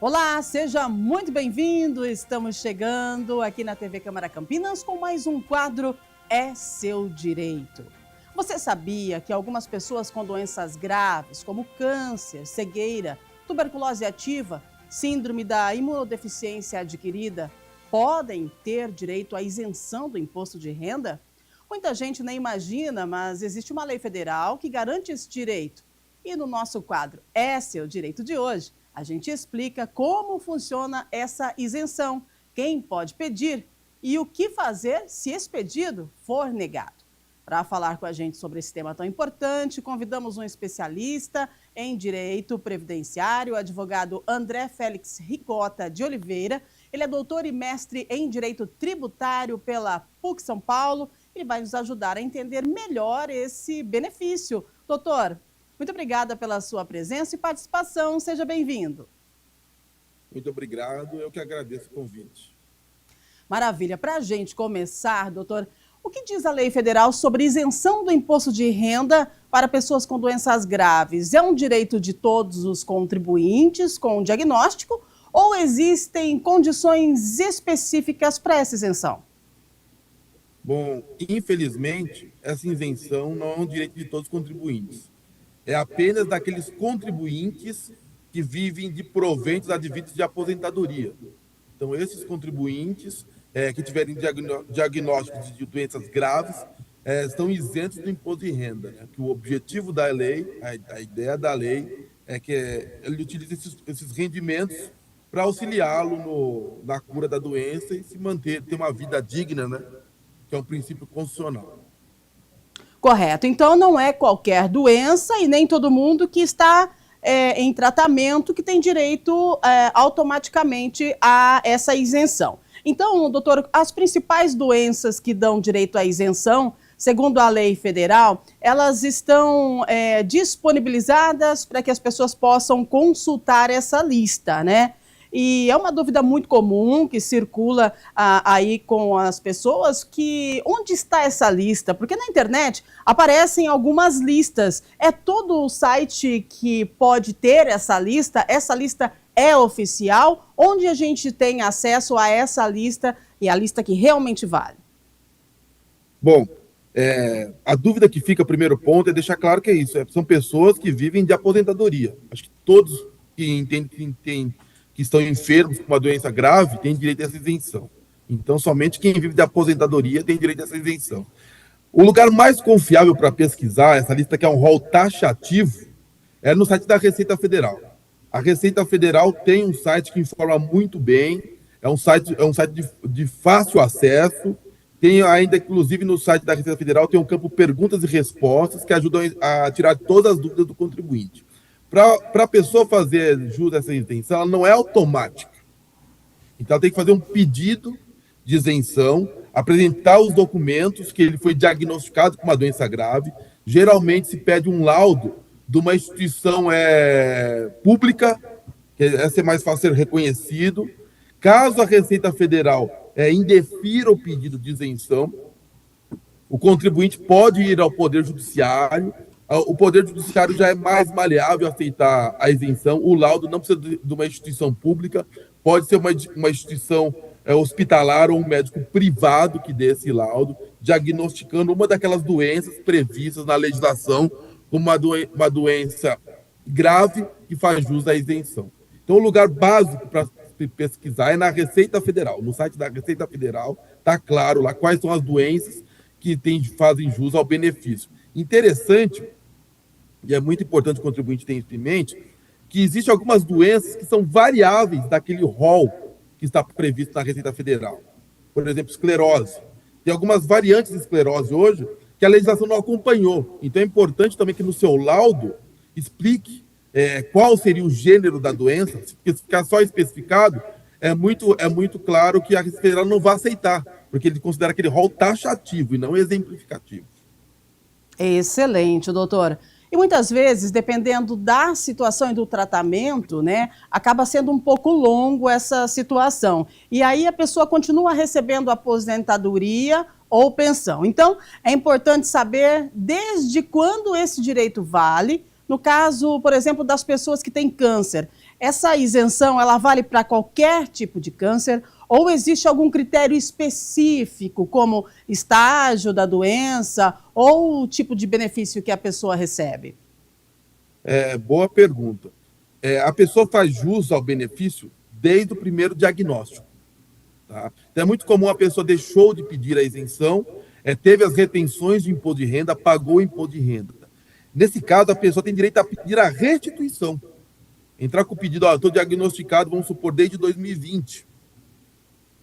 Olá, seja muito bem-vindo. Estamos chegando aqui na TV Câmara Campinas com mais um quadro É Seu Direito. Você sabia que algumas pessoas com doenças graves, como câncer, cegueira, tuberculose ativa, síndrome da imunodeficiência adquirida, podem ter direito à isenção do imposto de renda? Muita gente nem imagina, mas existe uma lei federal que garante esse direito. E no nosso quadro É Seu Direito de hoje, a gente explica como funciona essa isenção, quem pode pedir e o que fazer se esse pedido for negado. Para falar com a gente sobre esse tema tão importante, convidamos um especialista em direito previdenciário, o advogado André Félix Ricota de Oliveira. Ele é doutor e mestre em direito tributário pela PUC São Paulo. Ele vai nos ajudar a entender melhor esse benefício. Doutor, muito obrigada pela sua presença e participação. Seja bem-vindo. Muito obrigado. Eu que agradeço o convite. Maravilha. Para a gente começar, doutor, o que diz a lei federal sobre isenção do imposto de renda para pessoas com doenças graves? É um direito de todos os contribuintes com diagnóstico ou existem condições específicas para essa isenção? Bom, infelizmente, essa isenção não é um direito de todos os contribuintes. É apenas daqueles contribuintes que vivem de proventos advindos de aposentadoria. Então, esses contribuintes que tiverem diagnósticos de doenças graves estão isentos do imposto de renda. Né? Que o objetivo da lei, a ideia da lei, é que ele utilize esses rendimentos para auxiliá-lo na cura da doença e se manter, ter uma vida digna, né? Que é um princípio constitucional. Correto. Então, não é qualquer doença e nem todo mundo que está em tratamento que tem direito automaticamente a essa isenção. Então, doutor, as principais doenças que dão direito à isenção, segundo a lei federal, elas estão disponibilizadas para que as pessoas possam consultar essa lista, né? E é uma dúvida muito comum que circula aí com as pessoas, que onde está essa lista? Porque na internet aparecem algumas listas. É todo o site que pode ter essa lista? Essa lista é oficial? Onde a gente tem acesso a essa lista e a lista que realmente vale? Bom, a dúvida que fica, primeiro ponto, é deixar claro que é isso. São pessoas que vivem de aposentadoria. Acho que todos que entendem que estão enfermos com uma doença grave, têm direito a essa isenção. Então, somente quem vive de aposentadoria tem direito a essa isenção. O lugar mais confiável para pesquisar, essa lista que é um rol taxativo, é no site da Receita Federal. A Receita Federal tem um site que informa muito bem, é um site de fácil acesso, tem ainda, inclusive, no site da Receita Federal, tem um campo perguntas e respostas que ajudam a tirar todas as dúvidas do contribuinte. Para a pessoa fazer jus a essa isenção, ela não é automática. Então, ela tem que fazer um pedido de isenção, apresentar os documentos que ele foi diagnosticado com uma doença grave. Geralmente, se pede um laudo de uma instituição pública, que essa é mais fácil ser reconhecido. Caso a Receita Federal indefira o pedido de isenção, o contribuinte pode ir ao Poder Judiciário. O Poder Judiciário já é mais maleável a aceitar a isenção. O laudo não precisa de uma instituição pública, pode ser uma instituição hospitalar ou um médico privado que dê esse laudo, diagnosticando uma daquelas doenças previstas na legislação como uma doença grave que faz jus à isenção. Então, o lugar básico para pesquisar é na Receita Federal. No site da Receita Federal está claro lá quais são as doenças que fazem jus ao benefício. Interessante, e é muito importante o contribuinte ter isso em mente, que existem algumas doenças que são variáveis daquele rol que está previsto na Receita Federal. Por exemplo, esclerose. Tem algumas variantes de esclerose hoje que a legislação não acompanhou. Então é importante também que no seu laudo explique qual seria o gênero da doença. Se ficar só especificado, é muito claro que a Receita Federal não vai aceitar, porque ele considera aquele rol taxativo e não exemplificativo. Excelente, doutor. E muitas vezes, dependendo da situação e do tratamento, né, acaba sendo um pouco longo essa situação. E aí a pessoa continua recebendo aposentadoria ou pensão. Então, é importante saber desde quando esse direito vale. No caso, por exemplo, das pessoas que têm câncer, essa isenção, ela vale para qualquer tipo de câncer ou existe algum critério específico, como estágio da doença ou o tipo de benefício que a pessoa recebe? Boa pergunta. A pessoa faz jus ao benefício desde o primeiro diagnóstico. Tá? Então, é muito comum a pessoa deixou de pedir a isenção, teve as retenções de imposto de renda, pagou o imposto de renda. Nesse caso, a pessoa tem direito a pedir a restituição. Entrar com o pedido, estou diagnosticado, vamos supor, desde 2020,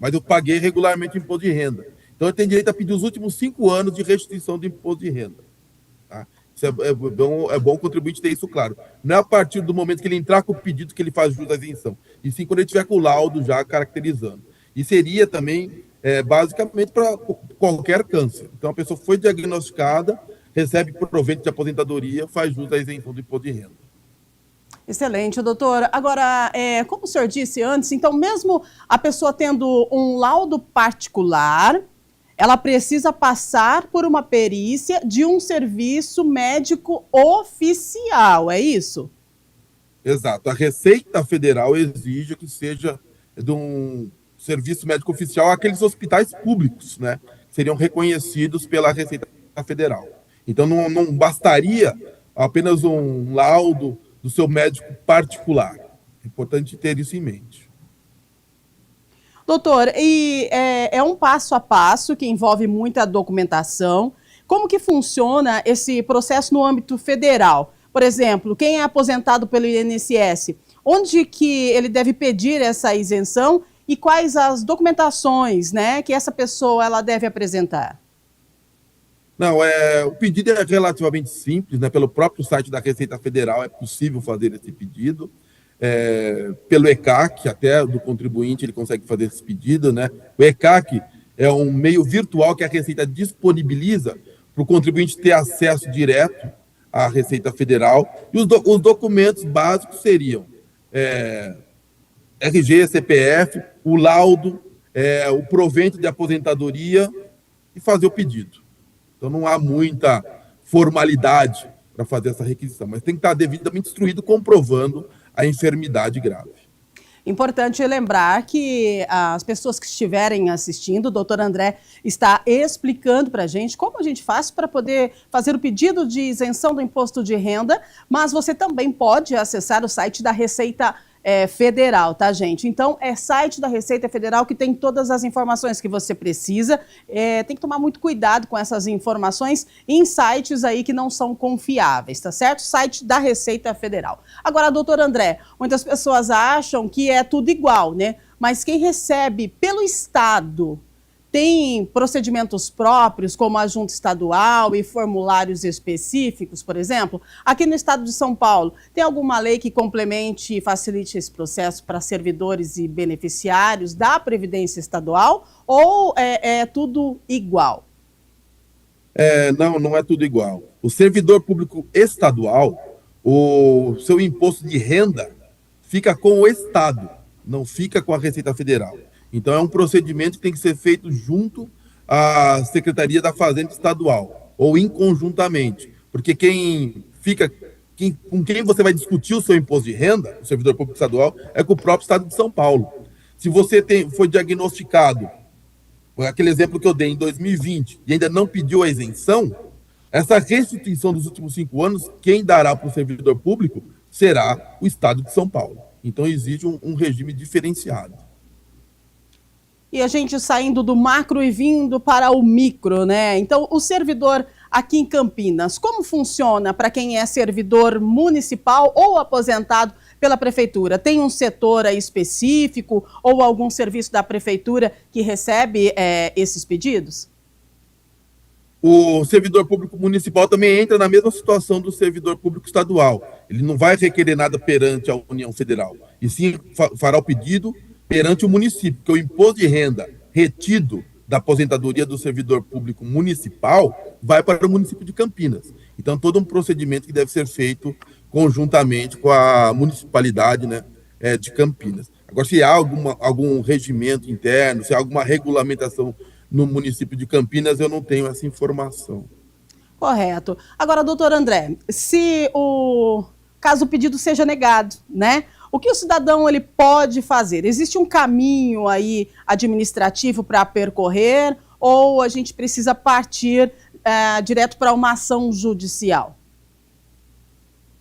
mas eu paguei regularmente o imposto de renda. Então, eu tenho direito a pedir os últimos 5 anos de restituição do imposto de renda. Tá? Isso é bom o contribuinte ter isso claro. Não é a partir do momento que ele entrar com o pedido que ele faz jus à isenção, e sim quando ele tiver com o laudo já caracterizando. E seria também, basicamente, para qualquer câncer. Então, a pessoa foi diagnosticada, recebe provento de aposentadoria, faz jus à isenção do imposto de renda. Excelente, doutor. Agora, como o senhor disse antes, então, mesmo a pessoa tendo um laudo particular, ela precisa passar por uma perícia de um serviço médico oficial, é isso? Exato. A Receita Federal exige que seja de um serviço médico oficial aqueles hospitais públicos, né? Que seriam reconhecidos pela Receita Federal. Então, não bastaria apenas um laudo do seu médico particular. É importante ter isso em mente. Doutor, e é um passo a passo que envolve muita documentação. Como que funciona esse processo no âmbito federal? Por exemplo, quem é aposentado pelo INSS, onde que ele deve pedir essa isenção e quais as documentações, né, que essa pessoa ela deve apresentar? Não, o pedido é relativamente simples, né? Pelo próprio site da Receita Federal é possível fazer esse pedido. Pelo ECAC, até do contribuinte, ele consegue fazer esse pedido, né? O ECAC é um meio virtual que a Receita disponibiliza para o contribuinte ter acesso direto à Receita Federal. E os documentos básicos seriam RG, CPF, o laudo, o provento de aposentadoria e fazer o pedido. Então, não há muita formalidade para fazer essa requisição, mas tem que estar devidamente instruído comprovando a enfermidade grave. Importante lembrar que as pessoas que estiverem assistindo, o doutor André está explicando para a gente como a gente faz para poder fazer o pedido de isenção do imposto de renda, mas você também pode acessar o site da Receita Federal, tá, gente? Então, é site da Receita Federal que tem todas as informações que você precisa. Tem que tomar muito cuidado com essas informações em sites aí que não são confiáveis, tá certo? Site da Receita Federal. Agora, doutor André, muitas pessoas acham que é tudo igual, né? Mas quem recebe pelo Estado tem procedimentos próprios, como a junta estadual e formulários específicos, por exemplo? Aqui no estado de São Paulo, tem alguma lei que complemente e facilite esse processo para servidores e beneficiários da Previdência Estadual? Ou é tudo igual? Não é tudo igual. O servidor público estadual, o seu imposto de renda fica com o Estado, não fica com a Receita Federal. Então, é um procedimento que tem que ser feito junto à Secretaria da Fazenda Estadual, ou inconjuntamente, porque com quem você vai discutir o seu imposto de renda, o servidor público estadual, é com o próprio Estado de São Paulo. Se você foi diagnosticado, por aquele exemplo que eu dei, em 2020, e ainda não pediu a isenção, essa restituição dos últimos 5 anos, quem dará para o servidor público será o Estado de São Paulo. Então, existe um regime diferenciado. E a gente saindo do macro e vindo para o micro, né? Então, o servidor aqui em Campinas, como funciona para quem é servidor municipal ou aposentado pela prefeitura? Tem um setor aí específico ou algum serviço da prefeitura que recebe esses pedidos? O servidor público municipal também entra na mesma situação do servidor público estadual. Ele não vai requerer nada perante a União Federal, e sim fará o pedido perante o município, porque o imposto de renda retido da aposentadoria do servidor público municipal vai para o município de Campinas. Então, todo um procedimento que deve ser feito conjuntamente com a municipalidade, né, de Campinas. Agora, se há algum regimento interno, se há alguma regulamentação no município de Campinas, eu não tenho essa informação. Correto. Agora, doutor André, se caso o pedido seja negado, né? O que o cidadão ele pode fazer? Existe um caminho aí administrativo para percorrer ou a gente precisa partir direto para uma ação judicial?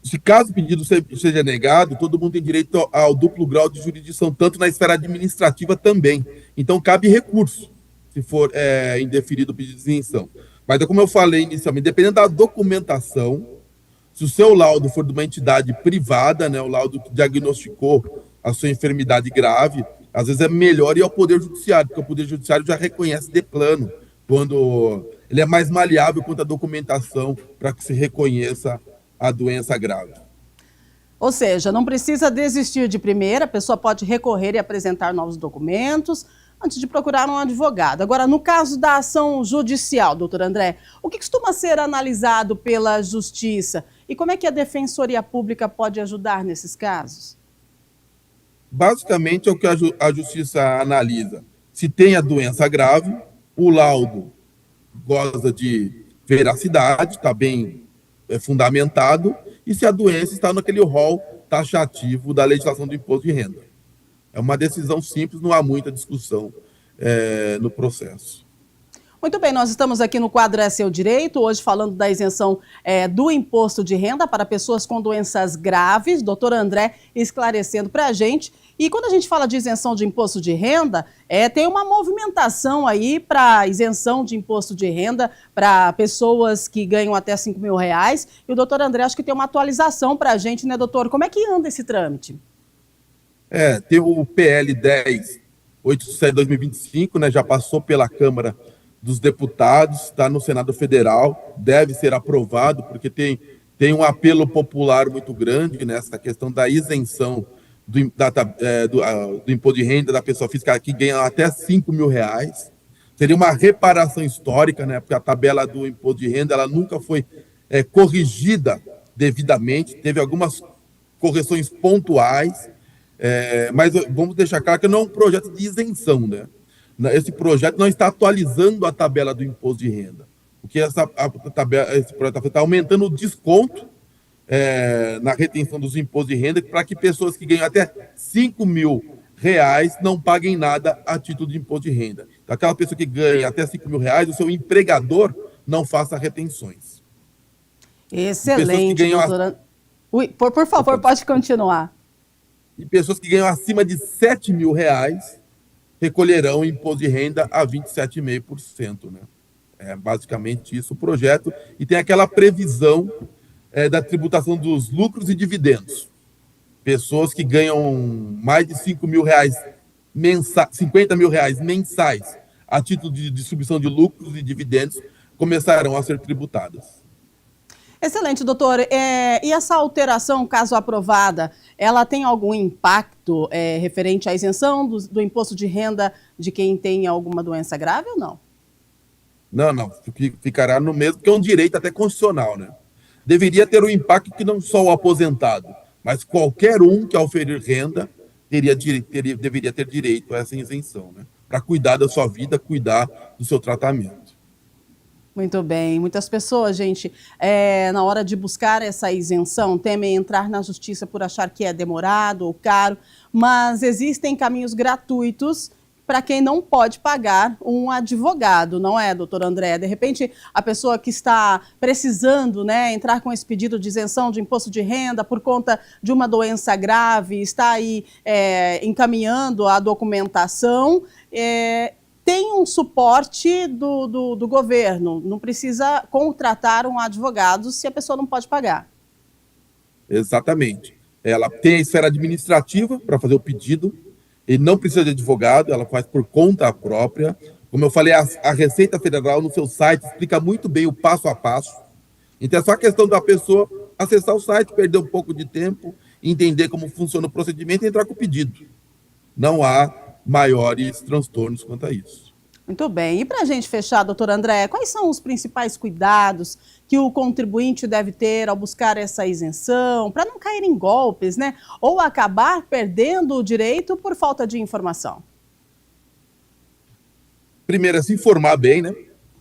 Se caso o pedido seja negado, todo mundo tem direito ao duplo grau de jurisdição, tanto na esfera administrativa também. Então, cabe recurso, se for indeferido o pedido de isenção. Mas, como eu falei inicialmente, dependendo da documentação, se o seu laudo for de uma entidade privada, né, o laudo que diagnosticou a sua enfermidade grave, às vezes é melhor ir ao Poder Judiciário, porque o Poder Judiciário já reconhece de plano, quando ele é mais maleável quanto à documentação para que se reconheça a doença grave. Ou seja, não precisa desistir de primeira, a pessoa pode recorrer e apresentar novos documentos antes de procurar um advogado. Agora, no caso da ação judicial, doutor André, o que costuma ser analisado pela Justiça e como é que a Defensoria Pública pode ajudar nesses casos? Basicamente é o que a Justiça analisa. Se tem a doença grave, o laudo goza de veracidade, está bem fundamentado, e se a doença está naquele rol taxativo da legislação do imposto de renda. É uma decisão simples, não há muita discussão no processo. Muito bem, nós estamos aqui no quadro É Seu Direito, hoje falando da isenção do imposto de renda para pessoas com doenças graves. Doutor André esclarecendo para a gente. E quando a gente fala de isenção de imposto de renda, tem uma movimentação aí para isenção de imposto de renda para pessoas que ganham até R$5.000. E o doutor André acho que tem uma atualização para a gente, né, doutor? Como é que anda esse trâmite? Tem o PL 1087 de 2025, né, já passou pela Câmara dos Deputados, está no Senado Federal, deve ser aprovado, porque tem um apelo popular muito grande nessa questão da isenção do imposto de renda da pessoa física que ganha até R$5.000. Seria uma reparação histórica, né, porque a tabela do imposto de renda ela nunca foi corrigida devidamente, teve algumas correções pontuais, mas vamos deixar claro que não é um projeto de isenção, né? Esse projeto não está atualizando a tabela do imposto de renda. Porque esse projeto está aumentando o desconto na retenção dos impostos de renda para que pessoas que ganham até R$5.000 não paguem nada a título de imposto de renda. Então, aquela pessoa que ganha até R$5.000, o seu empregador não faça retenções. Excelente, doutora. Por favor, pode continuar. E pessoas que ganham acima de R$7.000 recolherão imposto de renda a 27,5%. Né? É basicamente isso o projeto. E tem aquela previsão da tributação dos lucros e dividendos. Pessoas que ganham mais de R$5.000 R$50.000 mensais a título de distribuição de lucros e dividendos começarão a ser tributadas. Excelente, doutor. E essa alteração, caso aprovada, ela tem algum impacto referente à isenção do imposto de renda de quem tem alguma doença grave ou não? Não. Ficará no mesmo, porque é um direito até constitucional, né? Deveria ter um impacto que não só o aposentado, mas qualquer um que oferir renda deveria ter direito a essa isenção, né? Para cuidar da sua vida, cuidar do seu tratamento. Muito bem. Muitas pessoas, gente, na hora de buscar essa isenção, temem entrar na justiça por achar que é demorado ou caro, mas existem caminhos gratuitos para quem não pode pagar um advogado, não é, doutor André? De repente, a pessoa que está precisando, né, entrar com esse pedido de isenção de imposto de renda por conta de uma doença grave, está aí encaminhando a documentação, tem um suporte do governo, não precisa contratar um advogado se a pessoa não pode pagar. Exatamente. Ela tem a esfera administrativa para fazer o pedido, e não precisa de advogado, ela faz por conta própria. Como eu falei, a Receita Federal no seu site explica muito bem o passo a passo. Então é só questão da pessoa acessar o site, perder um pouco de tempo, entender como funciona o procedimento e entrar com o pedido. Não há maiores transtornos quanto a isso. Muito bem. E para a gente fechar, doutor André, quais são os principais cuidados que o contribuinte deve ter ao buscar essa isenção, para não cair em golpes, né? Ou acabar perdendo o direito por falta de informação? Primeiro é se informar bem, né?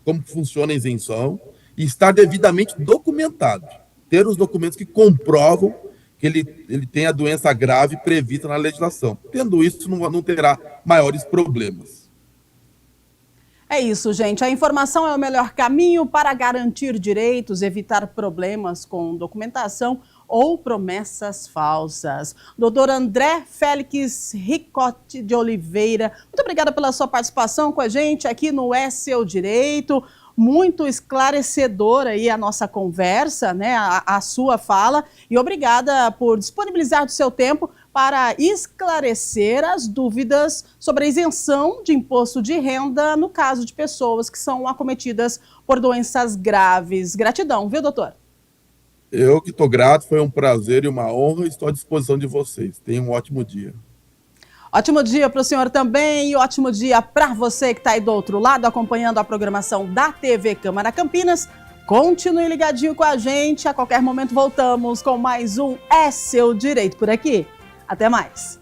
Como funciona a isenção e estar devidamente documentado. Ter os documentos que comprovam que ele tem a doença grave prevista na legislação. Tendo isso, não terá maiores problemas. É isso, gente. A informação é o melhor caminho para garantir direitos, evitar problemas com documentação ou promessas falsas. Doutor André Félix Ricotti de Oliveira, muito obrigada pela sua participação com a gente aqui no É Seu Direito. Muito esclarecedora aí a nossa conversa, né, a sua fala, e obrigada por disponibilizar do seu tempo para esclarecer as dúvidas sobre a isenção de imposto de renda no caso de pessoas que são acometidas por doenças graves. Gratidão, viu, doutor? Eu que estou grato, foi um prazer e uma honra, estou à disposição de vocês. Tenham um ótimo dia. Ótimo dia para o senhor também e ótimo dia para você que está aí do outro lado acompanhando a programação da TV Câmara Campinas. Continue ligadinho com a gente, a qualquer momento voltamos com mais um É Seu Direito por aqui. Até mais!